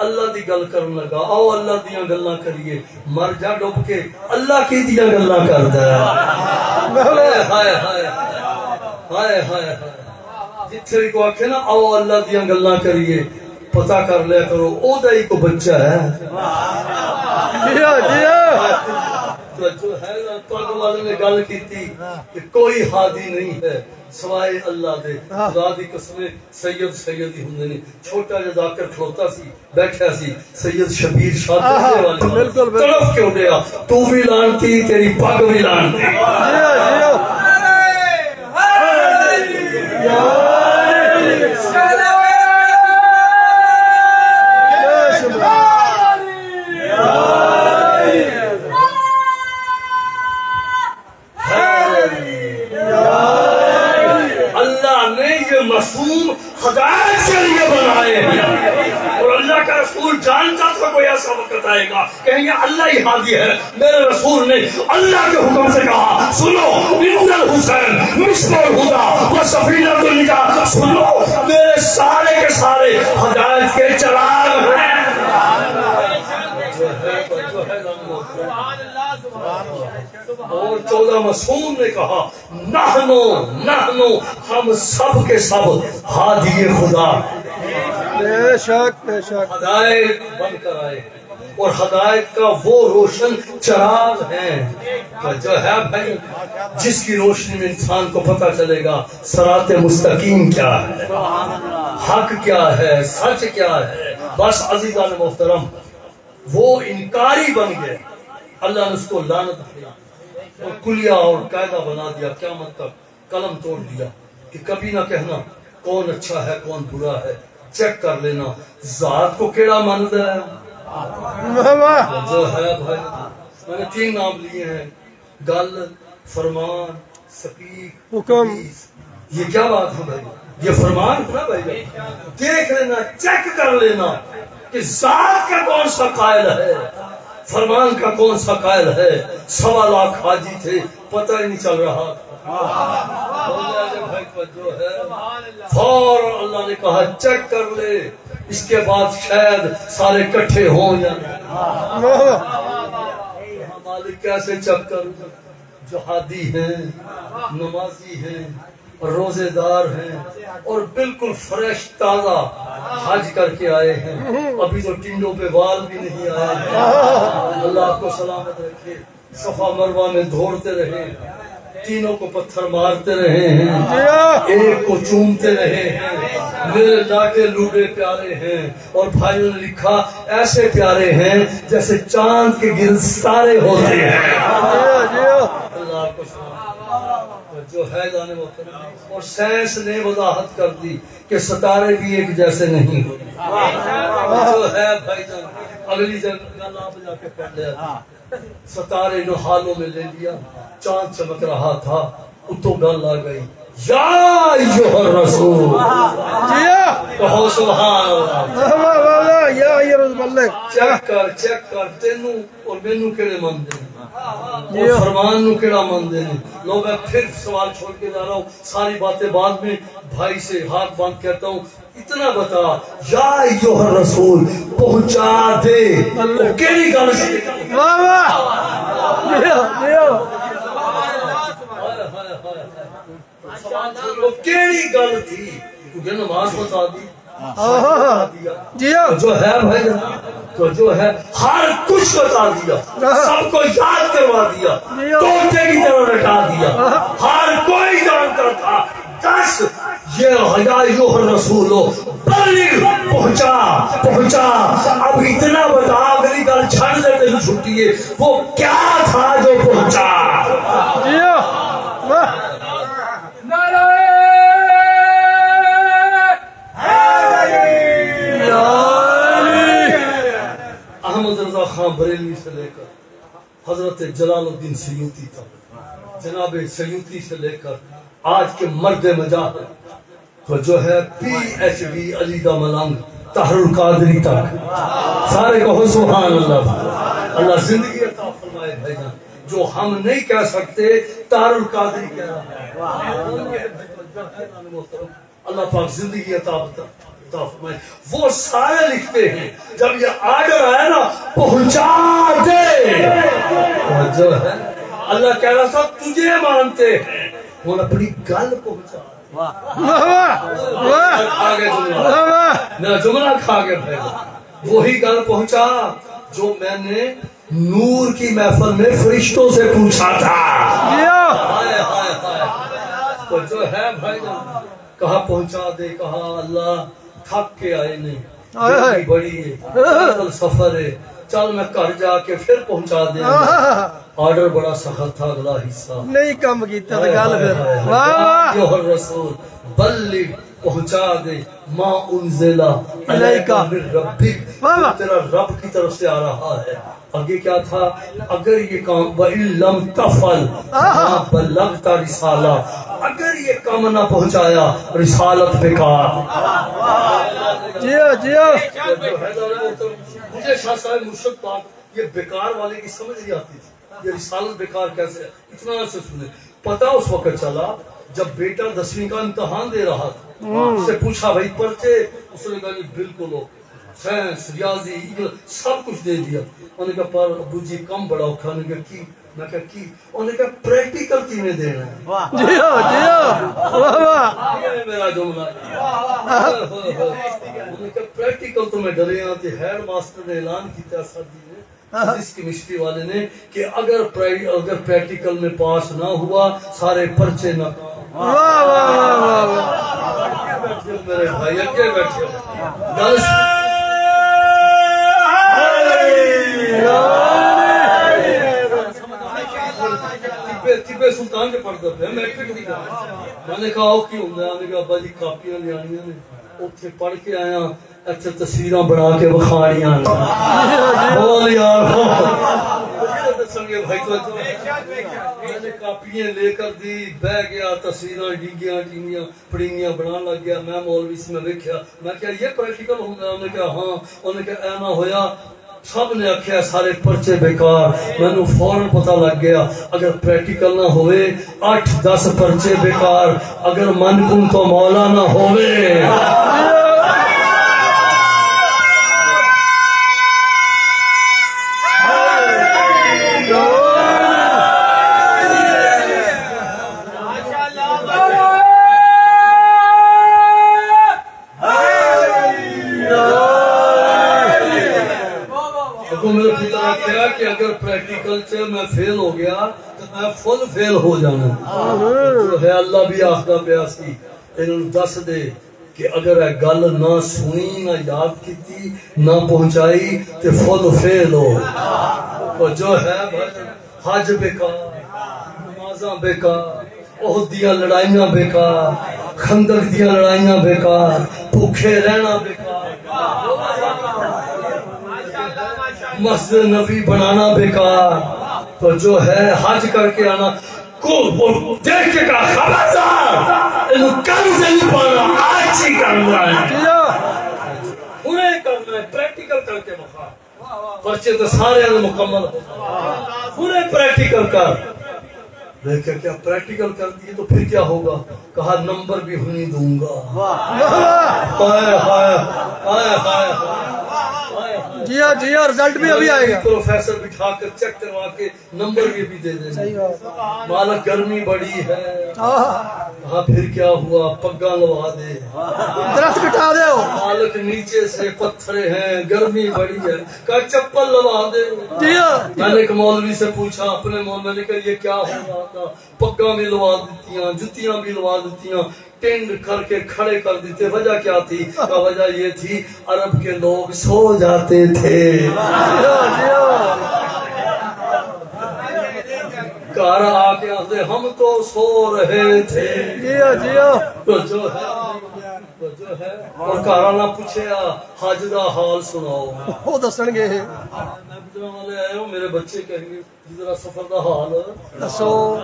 اللہ دی گل کرن لگا، آؤ اللہ دیاں گلاں کریے، مر جا ڈب کے اللہ کی دیاں گلاں کردا ہے۔ ہائے ہائے ہائے ہائے ہائے، جتھے کو آکھے نا آؤ اللہ دیاں گلاں کریے، پتہ کر لیا کرو او دا ہی کو بچہ ہے۔ جو ہے پگ والے نے گل کیتی کہ کوئی ہادی نہیں ہے سوائے اللہ دے۔ خدا دی قسم، سید ہی ہوندے نے۔ چھوٹا جا ذاکر کھلوتا سی، بیٹھا سی، سید شبیر شاہ والی طرف کیوں گیا؟ تو بھی لانتی، تیری پگ بھی لانتی۔ معصوم ہدایت کے لیے بنائے ہیں، اور اللہ کا رسول جانتا تھا کوئی ایسا وقت آئے گا، کہیں گے اللہ ہی ہادی ہے۔ میرے رسول نے اللہ کے حکم سے کہا، سنو ان الحسین مصباح الہدی و سفینۃ النجات، سنو میرے سارے کے سارے ہدایت کے چراغ ہیں۔ اور 14 معصوم نے کہا، نحنو ہم سب کے سب ہادی خدا، بے شک ہدایت بن کر آئے۔ اور ہدایت کا وہ روشن چراغ ہیں جو ہے بھائی جس کی روشنی میں انسان کو پتہ چلے گا صراط مستقیم کیا ہے، حق کیا ہے، سچ کیا ہے۔ بس عزیزان محترم وہ انکاری بن گئے، اللہ نے اس کو لعنت دیا اور کلیہ اور قاعدہ بنا دیا، قیامت تک قلم توڑ دیا کہ کبھی نہ کہنا کون اچھا ہے کون برا ہے، چیک کر لینا ذات کو کیڑا مانتا ہے۔ جو ہے بھائی میں نے 3 نام لیے ہیں، گل، فرمان، سپیک، حکم۔ یہ کیا بات ہے بھائی؟ یہ فرمان تھا بھائی، دیکھ لینا چیک کر لینا کہ ذات کا کون سا قائل ہے، فرمان کا کون سا قائل ہے۔ 1.25 لاکھ حاجی تھے، پتہ ہی نہیں چل رہا جو ہے فوراً اللہ نے کہا چیک کر لے، اس کے بعد شاید سارے کٹھے ہوں یا مالک کیسے چیک کر، جہادی ہیں، نمازی ہیں، روزے دار ہیں اور بالکل فریش تازہ حج کر کے آئے ہیں، ابھی تو ٹنڈوں پہ وال بھی نہیں آئے ہیں۔ اللہ آپ کو سلامت رکھے، صفا مروہ میں دوڑتے رہے، تینوں کو پتھر مارتے رہے ہیں، ایک کو چومتے رہے ہیں، میرے لاٹے لوٹے پیارے ہیں، اور بھائیوں نے لکھا ایسے پیارے ہیں جیسے چاند کے گرد ستارے ہوتے ہیں۔ اللہ آپ کو جو ہے جانے محترم، اور سائنس نے وضاحت کر دی کہ ستارے بھی ایک جیسے نہیں ہوتے۔ جو ہے بھائی جان اگلی جگہ آپ جا کے پڑھ لیا، ستارے نو حالوں میں لے لیا، چاند چمک رہا تھا، اتو گل آ گئی، یا ایھا الرسول، کہو سبحان اللہ، یا رسول اللہ، چیک کر تینوں اور مینوں کیڑے مندے ہیں اور فرمان نو کیڑا مندے ہیں۔ لوگ میں پھر سوال چھوڑ کے جا رہا ہوں، ساری باتیں بعد میں بھائی سے ہاتھ باندھ کہتا ہوں، اتنا بتا یا ایھا الرسول پہنچا دے، کیڑی گل سی؟ واہ واہ، کیڑی گل تھی؟ کیونکہ نماز بتا دی، جو ہے بھائی تو جو ہے ہر کچھ بتا دیا، سب کو یاد کروا دیا، طوطے کی طرح رٹا دیا، ہر کوئی جانتا تھا۔ 10 یہ یا ایھا الرسول بلغ، پہنچا، اب اتنا بتا، اگلی گل چھڑ دیتے تو چھٹیے، وہ کیا تھا جو پہنچا؟ احمد رضا خان بریلوی سے لے کر حضرت جلال الدین سیوطی تک، جناب سیوطی سے لے کر آج کے مرد مجاہد تو جو ہے PhD علی دا ملنگ طاہر القادری تک، سارے کہو سبحان اللہ۔ اللہ زندگی عطا فرمائے بھائی جان، جو ہم نہیں کہہ سکتے طاہر القادری کہہ رہا ہے۔ اللہ پاک زندگی عطا فرمائے۔ وہ سارے لکھتے ہیں جب یہ آرڈر آیا نا پہنچا دے، جو ہے اللہ کہہ رہا تھا تجھے مانتے ہیں، وہ اپنی گل پہنچا۔ آگے میرا جملہ کھا گیا بھائی، وہی گل پہنچا جو میں نے نور کی محفل میں فرشتوں سے پوچھا تھا۔ ہائے ہائے ہائے، تو جو ہے بھائی کہا پہنچا دے، کہا اللہ تھک کے آئے نہیں، بڑی ہے سفر ہے، چل میں گھر جا کے پھر پہنچا دے۔ آرڈر بڑا سخت تھا، اگلا حصہ نہیں کم کیتا گل پھر۔ یا الرسول بلغ، پہنچا دے، ما انزل الیک من ربک، تیرا رب کی طرف سے آ رہا ہے۔ آگے کیا تھا؟ اگر یہ کام وَإِن لَمْ تَفْعَلْ مَا بَلَّغْتَ رِسَالَةَ، اگر یہ کام نہ پہنچایا رسالت بیکار۔ مجھے شاہ صاحب مرشد پاک یہ بیکار والے کی سمجھ نہیں آتی تھی، یہ رسالت بیکار کیسے ہے؟ اتنا سے سنے پتا اس وقت چلا جب بیٹا 10ویں کا امتحان دے رہا تھا، اس سے پوچھا بھائی پرچے، اس نے کہا جی بالکل ہو، سائنس ریاضی سب کچھ دے دیا۔ انہوں نے کہا پر ابو جی کم بڑا اوکھا، انہوں نے کہا کی؟ میں کہا کی؟ انہوں نے کہا پریکٹیکل کی میں دینا ہے۔ میرا جملہ کہ پریکٹیکل تو میں ڈرے ہاں کہ ہیڈ ماسٹر نے اعلان کیا ساتھی نے اس کیمسٹری والے نے کہ اگر پریکٹیکل میں پاس نہ ہوا سارے پرچے نہ میرے بھائی اگے بیٹھے طبے سلطان کے پڑھتا پہ میٹرک نہیں کرا میں نے کہا کی ہوں میں نے کہا ابا جی کاپیاں لے آنی نے اتنے پڑھ کے آیا اچھا تصویراں بنا کے بخاڑیاں بول یار بھائی تو میں نے کاپیاں لے کر دی بہ گیا تصویراں ڈیگیاں ڈینگیاں پڑینگیاں بنا لگ گیا میں مولوی سے میں دیکھا میں کہا یہ پریکٹیکل ہوں گا انہوں نے کہا ہاں انہوں نے کہا اینا ہویا سب نے آکھیا سارے پرچے بیکار میں نے فوراں پتہ لگ گیا اگر پریکٹیکل نہ ہوئے 8-10 پرچے بیکار اگر من کن تو مولا نہ ہوئے کہ اگر پریکٹیکل سے میں فیل ہو گیا تو میں فل فیل ہو جانا جو ہے اللہ بھی آخدہ پیاسی انہوں نے دس دے کہ اگر اے گل نہ سنی نہ یاد کیتی نہ پہنچائی تو فل فیل ہو تو جو ہے حج بیکار نمازاں بیکار احد دیاں لڑائیاں بیکار خندق دیاں لڑائیاں بیکار بھوکے رہنا بیکار مسجد نبی بنانا بیکار تو جو ہے حج کر کے آنا کو دیکھ کے کہا خبردار انہوں کل سے نہیں پانا آج ہی کرنا ہے انہیں کرنا ہے پریکٹیکل کر کے مخواہ پرچے تو سارے مکمل انہیں پریکٹیکل کر دیکھا کیا پریکٹیکل کر دیئے تو پھر کیا ہوگا کہا نمبر بھی ہنی دوں گا ہائے ہائے ہائے ہائے جی ہاں رزلٹ بھی ابھی آئے گا پروفیسر بٹھا کر چیک کروا کے نمبر بھی دے دیں مالک گرمی بڑی ہے کہا پھر کیا ہوا پگا لوا دے درخت کٹا دے مالک نیچے سے پتھرے ہیں گرمی بڑی ہے کہا چپل لوا دے میں نے ایک مولوی سے پوچھا اپنے مولوی میں نے کہا یہ کیا ہو رہا تھا پگا بھی لوا دیتیاں جتیاں بھی لوا دیتیاں ٹینڈ کر کے کھڑے کر دیتے وجہ کیا تھی وجہ یہ تھی عرب کے لوگ سو جاتے تھے کارا آکے آتے ہم تو سو رہے تھے تو جو ہے اور کارا نہ پوچھے حج دا حال سناؤ وہ دسن گے والے آئے ہو میرے بچے کہیں گے ذرا سفر دا حال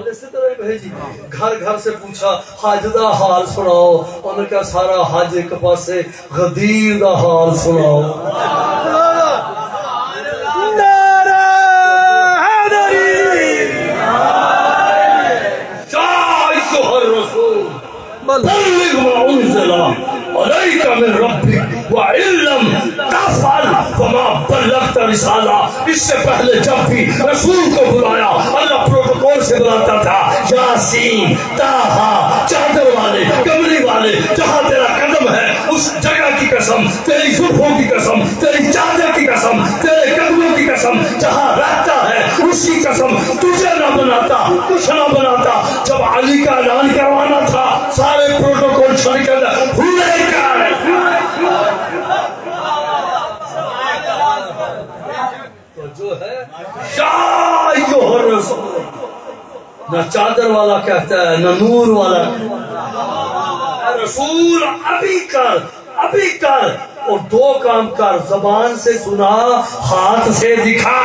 اسی طرح بھیجی گھر گھر سے پوچھا حج دا حال سناؤ انہوں نے کہا سارا حج ایک پاسے غدیر دا حال سناؤ بلغ ما انزل عليك من ربك وإن لم تفعل فما بلغت رسالہ اس سے پہلے جب بھی رسول کو بلایا اللہ پروٹوکول سے بلاتا تھا یاسین طٰہٰ چادر والے کملی والے جہاں تیرا قدم ہے اس جگہ کی قسم تیری زلفوں کی قسم تیری چادر کی قسم تیرے قدموں کی قسم جہاں رہتا ہے اس کی قسم تجھے نہ بناتا کچھ نہ بناتا جب علی کا اعلان کروانا تھا سارے پروٹوکول چھوڑ کر ہوئے کیا ہے تو جو ہے نہ چادر والا کہتا ہے نہ نور والا رسول ابھی کر اور دو کام کر زبان سے سنا ہاتھ سے دکھا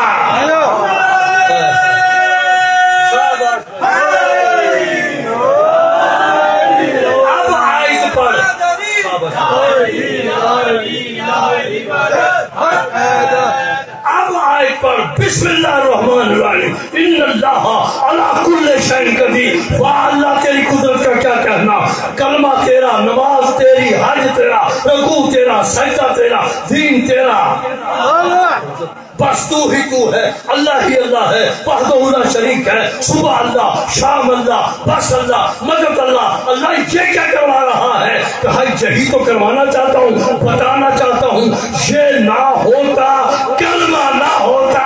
اب آیت پر بسم اللہ الرحمن الرحیم ان اللہ علی کل شیء قدیر اللہ تیری قدرت کا کیا کہنا کلمہ تیرا نماز تیری حج تیرا رکوع تیرا، سجدہ تیرا، دین تیرا، بس تو ہی تو ہے، اللہ ہی اللہ ہے، وحدہ لا شریک ہے، صبح اللہ، شام اللہ، بس اللہ، مدد اللہ۔ اللہ یہ کیا کروا رہا ہے کہ یہی تو کروانا چاہتا ہوں، بتانا چاہتا ہوں، یہ نہ ہوتا کلمہ نہ ہوتا۔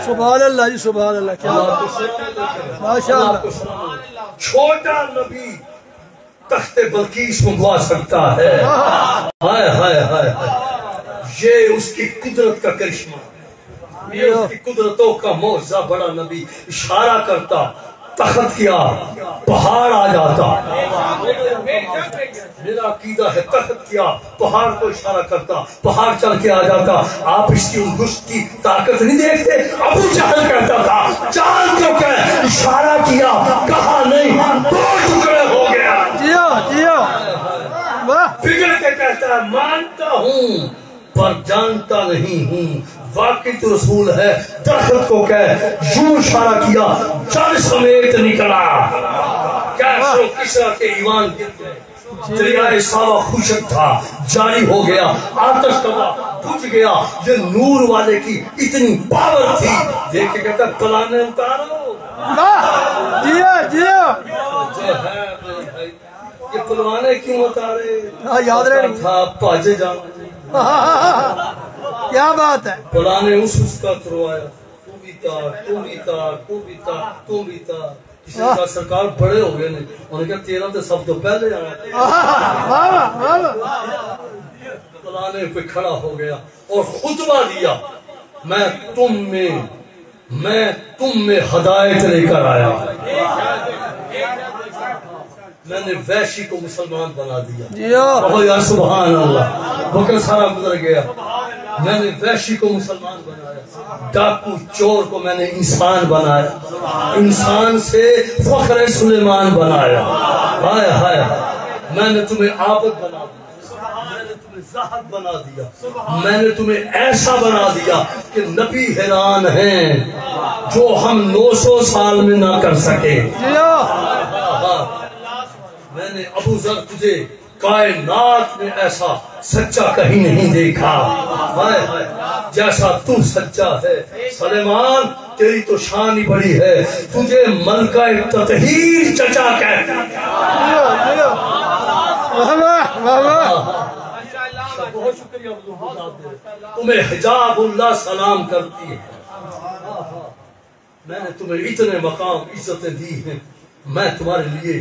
سبحان اللہ جی، سبحان اللہ، کیا ماشاء اللہ۔ چھوٹا نبی تخت بلقیس منگوا سکتا ہے، ہائے ہائے ہائے، یہ اس کی قدرت کا کرشمہ، یہ اس کی قدرتوں کا معجزہ۔ بڑا نبی اشارہ کرتا، تخت کیا، پہاڑ آ جاتا۔ میرا عقیدہ ہے تخت کیا، پہاڑ کو اشارہ کرتا، پہاڑ چل کے آ جاتا۔ آپ اس کی انگشت کی طاقت نہیں دیکھتے؟ ابو جہل کہتا تھا چاند کو کہ اشارہ کیا، کہا نہیں، دو ٹکڑے ہو گیا۔ بگڑ کے کہتا ہے مانتا ہوں پر جانتا نہیں ہوں، واقعی تو رسول ہے۔ درخت کو کہ یوں اشارہ کیا، جڑ سمیت نکلا۔ کیسر و کسریٰ کے ایمان گر گئے، دریائے ساوا خشک تھا، جاری ہو گیا، آتش کبا بجھ گیا۔ یہ نور والے کی اتنی پاور تھی، دیکھ کے کہتا پلانے اتارو۔ یہ پلوانے کیوں اتارے؟ یاد رہے تھا پاجے جانا، کیا بات ہے۔ پلانے اس کا کروایا، تو بھی تھا، تو بھی تھا، تو بھی تھا، تو بھی تھا۔ کسی کا سرکار بڑے ہو گئے، انہوں نے کہا تیرا تو سب تو پہلے آیا۔ پلانے پہ کھڑا ہو گیا اور خطبہ دیا، میں تم میں ہدایت لے کر آیا، میں نے ویشی کو مسلمان بنا دیا۔ کہو یا سبحان اللہ۔ وقت سارا گزر گیا، میں نے ویشی کو مسلمان بنایا، ڈاکو چور کو میں نے انسان بنایا، انسان سے فخر سلیمان بنایا۔ ہائے ہائے، میں نے تمہیں عابد بنا دیا، میں نے تمہیں زاہد بنا دیا، میں نے تمہیں ایسا بنا دیا کہ نبی حیران ہیں جو ہم 900 سال میں نہ کر سکے۔ میں نے ابو ذر تجھے کائنات میں ایسا سچا کہیں نہیں دیکھا، جیسا تو سچا ہے۔ سلیمان تیری تو شان ہی بڑی ہے، تجھے ملکہ تطہیر چچا کہتے ہیں۔ بہت شکریہ، تمہیں حجاب اللہ سلام کرتی ہے۔ میں نے تمہیں اتنے مقام عزتیں دی ہیں، میں تمہارے لیے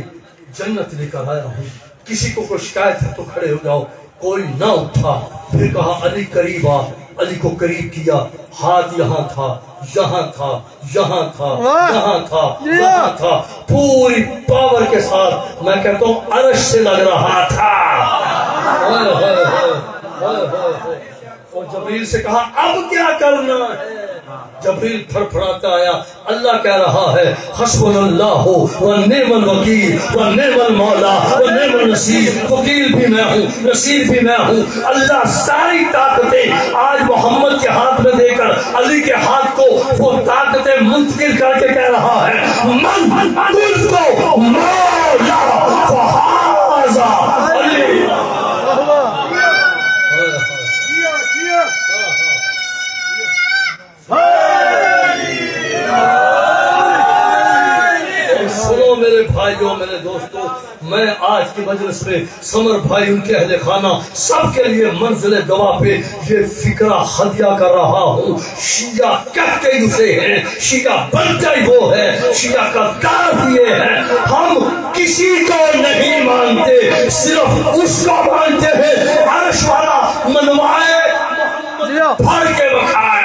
جنت لے کر آیا ہوں۔ کسی کو کوئی شکایت ہے تو کھڑے ہو جاؤ، کوئی نہ اٹھا۔ پھر کہا علی قریب آ، علی کو قریب کیا، ہاتھ یہاں تھا، یہاں تھا، یہاں تھا، یہاں تھا، یہاں تھا، پوری پاور کے ساتھ میں کہتا ہوں عرش سے لگ رہا تھا۔ اور جبریل سے کہا اب کیا کرنا ہے؟ جبریل پھڑ پھڑاتا آیا، اللہ کہہ رہا ہے حسبنا اللہ ونعم الوکیل ونعم المولا ونعم النصیر۔ وکیل بھی میں ہوں، نصیر بھی میں ہوں۔ اللہ ساری طاقتیں آج محمد کے ہاتھ میں دے کر علی کے ہاتھ کو وہ طاقتیں منتقل کر کے کہہ رہا ہے من قلت مولا فہذا علی۔ میرے بھائیوں، میرے دوستوں، میں آج کی مجلس میں سمر بھائی، ان کے اہل خانہ، سب کے لیے منزل دوا پہ یہ فکرہ ہدیہ کر رہا ہوں۔ شیعہ کہتے ہی اسے ہیں، شیعہ بنتا ہی وہ ہے، شیعہ کا دار یہ ہے، ہم کسی کو نہیں مانتے، صرف اس کو مانتے ہیں عرش والا منوائے بھر کے بکھائے۔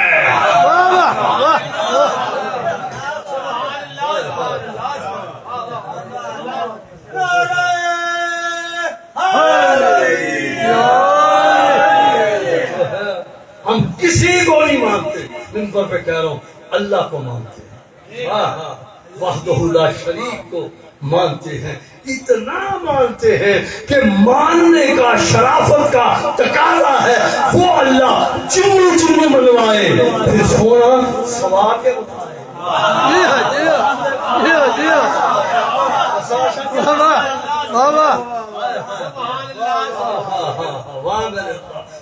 ہم کسی کو نہیں مانتے، منبر پہ کہہ رہا ہوں اللہ کو مانتے ہیں، وحدہ لا شریک کو مانتے ہیں، اتنا مانتے ہیں کہ ماننے کا شرافت کا تقاضا ہے وہ اللہ چمو چمو منوائے، پھر سونا سوا کے اٹھائے۔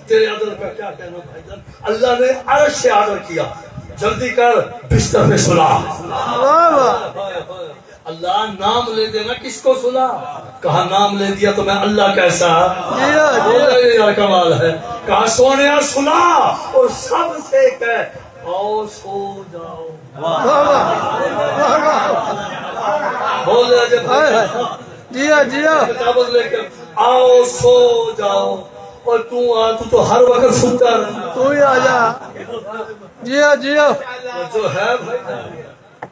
تیرے عدل کا کیا کہنا بھائی جان. اللہ نے عرش سے آرڈر کیا جلدی کر بستر پہ سلا. اللہ نام لے دینا کس کو سلا؟ کہا نام لے دیا تو میں اللہ کیسا کمال ہے. کہا سونیا سلا اور سب سے کہہ آؤ سو جاؤ. بولے جیا جیا کتابت لے کر آؤ سو جاؤ. اور تو ہر وقت سنتا رہا. تو ہی آ جا. جیا جیا جو ہے بھائی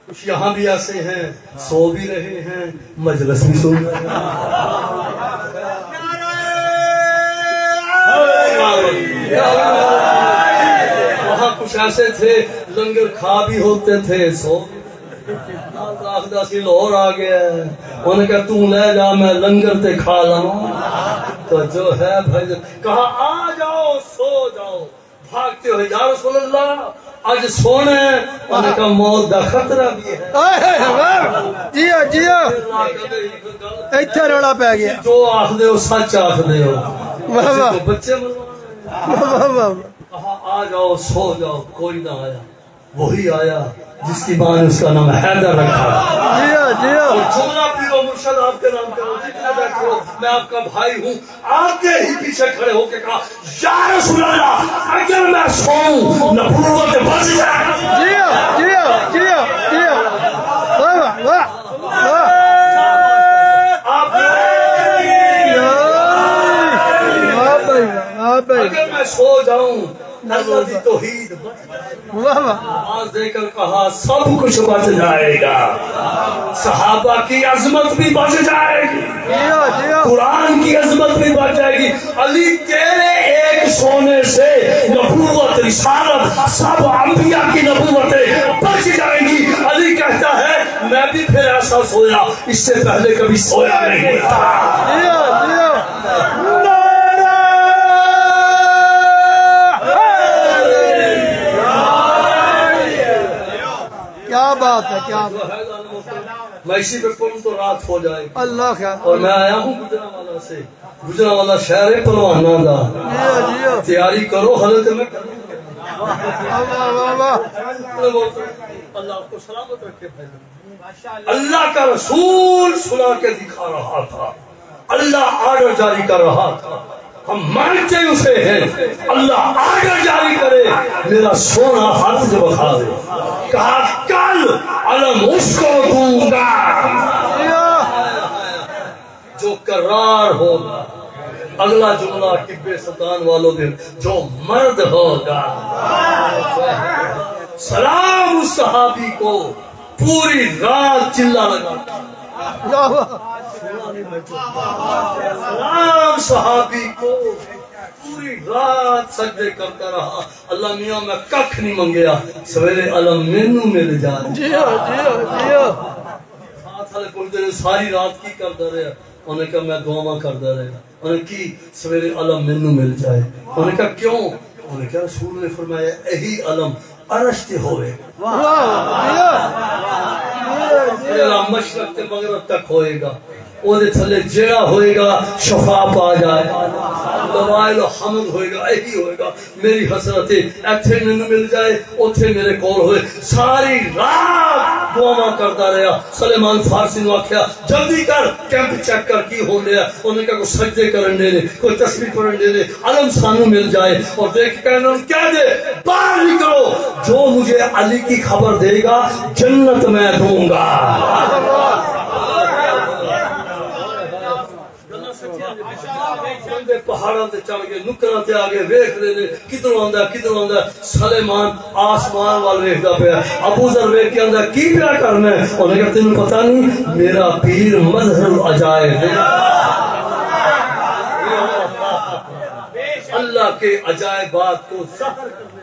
کچھ یہاں بھی ایسے ہیں سو بھی رہے ہیں مجلس بھی سن رہے ہیں. وہاں کچھ ایسے تھے لنگر کھا بھی ہوتے تھے سو. لاہور آ گیا انہوں نے کہا تم لے جا میں لنگر تے کھا لاؤں. تو جو ہے بھائی کہا آ جاؤ سو جاؤ. بھاگتے ہوئے یا رسول اللہ آج سونے. انہوں نے کہا موت دا خطرہ بھی ہے. جیا جیا ایتھے روڑا پہ گیا. جو آخ دے ہو سچ آخ دے ہو. بچے کہا آ جاؤ سو جاؤ. کوئی نہ آیا. وہی آیا جس کی ماں نے اس کا نام حیدر رکھا. جملہ پیرو مرشد آپ کے نام کرو جتنے بیٹھے ہو میں آپ کا بھائی ہوں. آتے ہی پیچھے کھڑے ہو کے کہا یا رسول اللہ اگر میں سوؤں نبوت بچ جائے. جیا جیا جیا جیا واہ واہ اگر میں سو جاؤں اللہ کی توحید آواز دے کر کہا سب کچھ بچ جائے گا. صحابہ کی عظمت بھی بچ جائے گی. قرآن کی عظمت بھی بچ جائے گی. علی تیرے ایک سونے سے نبوت رسالت سب انبیاء کی نبوتیں بچ جائیں گی. علی کہتا ہے میں بھی پھر ایسا سویا اس سے پہلے کبھی سویا نہیں تھا. کیا بات ہے کیا بات. میں اسی پہ پڑھوں تو رات ہو جائے گی. اللہ خیر. اور میں آیا ہوں گجرانوالہ سے. گجرانوالہ شہر ہے پروانہ دا. تیاری کرو حضرت میں اللہ کو سلامت رکھے. اللہ کا رسول سنا کے دکھا رہا تھا. اللہ آرڈر جاری کر رہا تھا. ہم مانتے اسے ہیں. اللہ آرڈر جاری کرے میرا سونا ہاتھ جو بکھا دے. کہا کل علم اس کو دوں گا جو قرار ہوگا. اگلا جملہ کبے سلطان والوں دے جو مرد ہوگا. سلام اس صحابی کو پوری رات چلا لگا. سلام صحابی کو پوری رات سجدے کرتا رہا. اللہ میاں میں ککھ نہیں منگیا سویرے علم مینوں مل جائے. ہاتھ والے پڑھتے رہے ساری رات کی کرتا رہا. انہوں نے کہا میں دعا کرتا رہا. انہوں نے کی سویرے علم مینوں مل جائے. انہوں نے کہا کیوں؟ انہوں نے کہا رسول نے فرمایا یہی علم عرش تے ہوئے مشرق تے مغرب تک ہوئے گا. وہ تھلے جیڑا ہوئے گا شفا پا جائے. لوائل و حمد ہوئے گا یہی ہوئے گا. میری حسرت ایتھے مینوں مل جائے اوتھے میرے کول ہوئے. ساری رات دعا کرتا رہا. سلیمان فارسی نے آخیا جلدی کر کیمپ چیک کر کی ہو لیا. انہوں نے کہا کوئی سجدے کرن دے دے کوئی تسبیح پڑھن دے دے علم سانو مل جائے. اور دیکھ کے انہوں نے کہہ دے باہر نکلو جو مجھے علی کی خبر دے گا جنت میں دوں گا. پہاڑاں تے چڑھ گئے نکراں تے آگے ویکھ رہے نے کدھروں آندا کدھروں آندا. سلیمان آسمان وال ویکھدا پیا. ابو ذر ویکھ کے آندا کی پیا کرنا ہے؟ انہوں نے کہا تینوں پتہ نہیں میرا پیر مظہر العجائب ہے. اللہ کے عجائبات کو ظاہر کرنے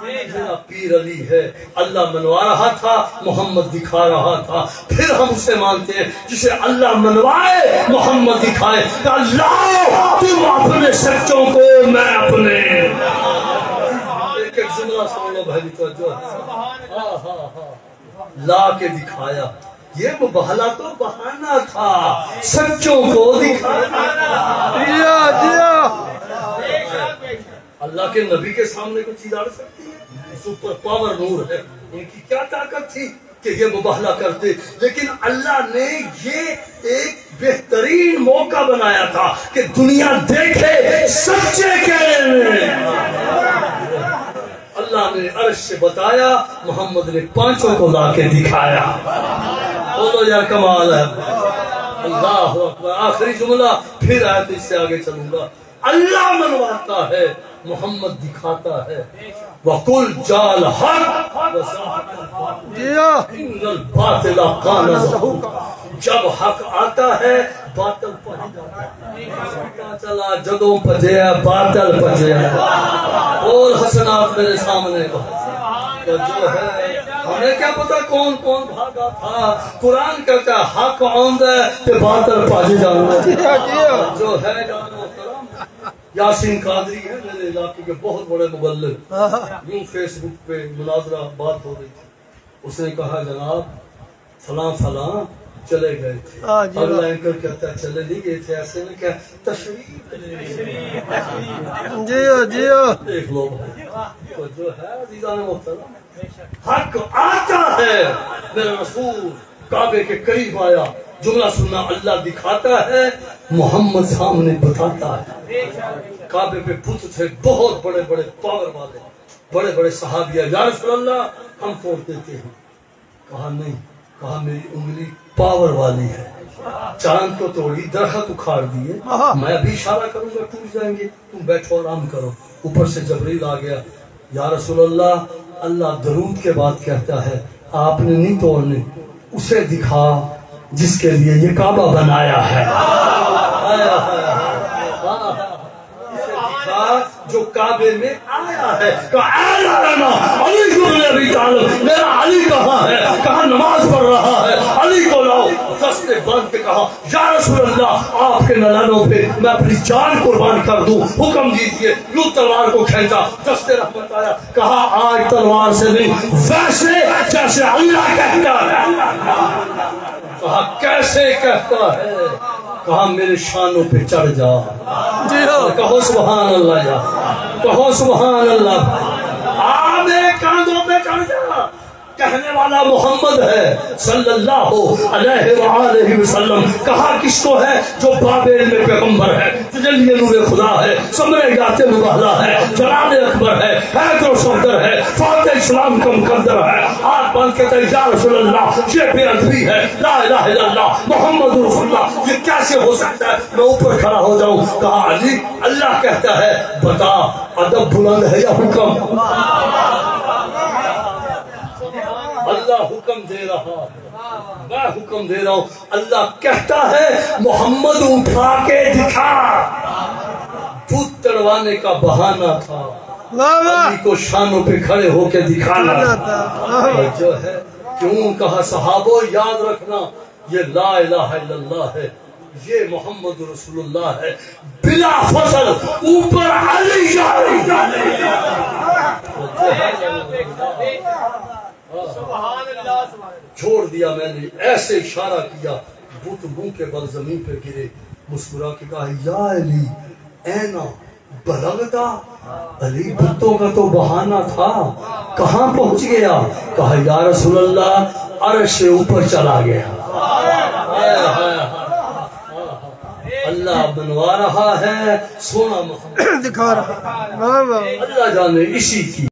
میرا پیر علی ہے. اللہ منوا رہا تھا محمد دکھا رہا تھا. پھر ہم اسے مانتے ہیں جسے اللہ منوائے محمد دکھائے. اللہ تم اپنے سچوں کو میں اپنے. ایک ایک جملہ سن لو بھائی توجہ. لا کے دکھایا. یہ مباہلا تو بہانہ تھا, سچوں کو دکھانا. اللہ کے نبی کے سامنے کوئی چیز آ سکتی ہے؟ سپر پاور نور ہے. ان کی کیا طاقت تھی کہ یہ مباہلا کرتے, لیکن اللہ نے یہ ایک بہترین موقع بنایا تھا کہ دنیا دیکھے سچے کہنے. اللہ نے عرش سے بتایا, محمد نے پانچوں کو لا کے دکھایا. بولو یا کمال ہے. اللہ اکبر. آخری جملہ پھر آیا تو اس سے آگے چلوں گا. اللہ منواتا ہے, محمد دکھاتا ہے. وَقُلْ جَاءَ الْحَقُّ إِنَّ الْبَاطِلَ كَانَ زَهُوقًا. جب حق آتا ہے باطل پہنچ جاتا ہے. پتا چلا جدوں پجیا باطل پجیا. اور حسنات میرے سامنے جو ہے, ہمیں کیا پتا کون کون بھاگا تھا. قرآن کہتا ہے حق آندا ہے تے باطل پج جاندا. جو ہے جانو کرم یاسین قادری ہے میرے علاقے کے بہت بڑے مبلغ. یوں فیس بک پہ مناظرہ بات ہو رہی تھی. اس نے کہا جناب فلاں فلاں چلے گئے تھے. اگلا اینکر کہتا ہے چلے نہیں گئے تھے, ایسے میں کیا تشریف دیکھ لو. جو ہے عزیزان محترم, حق آتا ہے. میرا رسول کعبے کے قریب آیا, جملہ سننا, اللہ دکھاتا ہے, محمد سامنے بتاتا ہے. کعبے پہ بت تھے بہت بڑے بڑے پاور والے, بڑے بڑے صحابیہ. یا رسول اللہ ہم توڑ دیتے ہیں. کہا نہیں, کہا میری انگلی پاور والی ہے. چاند کو توڑی, درخت اکھاڑ دیے, میں ابھی اشارہ کروں گا ٹوٹ جائیں گے, تم بیٹھو آرام کرو. اوپر سے جبریل آ گیا. یا رسول اللہ, اللہ درود کے بعد کہتا ہے آپ نے نہیں توڑنے, اسے دکھا جس کے لیے یہ کعبہ بنایا ہے. جو کعبے میں آیا ہے. میرا علی کہاں ہے؟ کہاں نماز پڑھ رہا ہے؟ علی کو لاؤ. دستے باندھ کے کہا یا رسول اللہ آپ کے نلانوں پہ میں اپنی جان قربان کر دوں, حکم دیجیے. یوں تلوار کو کھینچا, دستے رحمت آیا. کہا آج تلوار سے نہیں, ویسے جیسے اللہ کہتا ہے. کہا کیسے کہتا ہے؟ کہا میرے شانوں پہ چڑھ جا. کہو سبحان اللہ, یا کہو سبحان اللہ. میرے کاندھوں پہ چڑھ جا. کہنے والا محمد ہے صلی اللہ علیہ وآلہ وسلم. کہا کس کو ہے؟ جو بابل میں پیغمبر ہے, تجلی نور خدا ہے, ثمرِ ذات مباہلا ہے, جلال اکبر ہے, حیدر و صفدر ہے, فاتح اسلام کا مقدر ہے. ہاتھ باندھ کے کہا یا رسول اللہ یہ بے ادبی ہے, لا الہ الا اللہ محمد رسول اللہ, یہ کیسے ہو سکتا ہے؟ میں اوپر کھڑا ہو جاؤں. کہا علی اللہ کہتا ہے بتا ادب بلند ہے یا حکم؟ اللہ حکم دے رہا ہے, میں حکم دے رہا ہوں. اللہ کہتا ہے محمد اٹھا کے دکھا. بت تڑوانے کا بہانہ تھا, علی کو شانوں پہ کھڑے ہو کے دکھانا جو ہے. کیوں کہا صحابو یاد رکھنا یہ لا الہ الا اللہ ہے, یہ محمد رسول اللہ ہے. بلا فصل اوپر علی چھوڑ دیا. میں نے ایسے اشارہ کیا, بت منہ کے بل زمین پہ گرے. مسکرا کے کہا یا علی اینا بلغتا. علی بتوں کا تو بہانہ تھا, کہاں پہنچ گیا؟ کہا یا رسول اللہ عرش سے اوپر چلا گیا. اللہ بنوا رہا ہے, سونا محمد دکھا رہا ہے. اللہ جانے اسی کی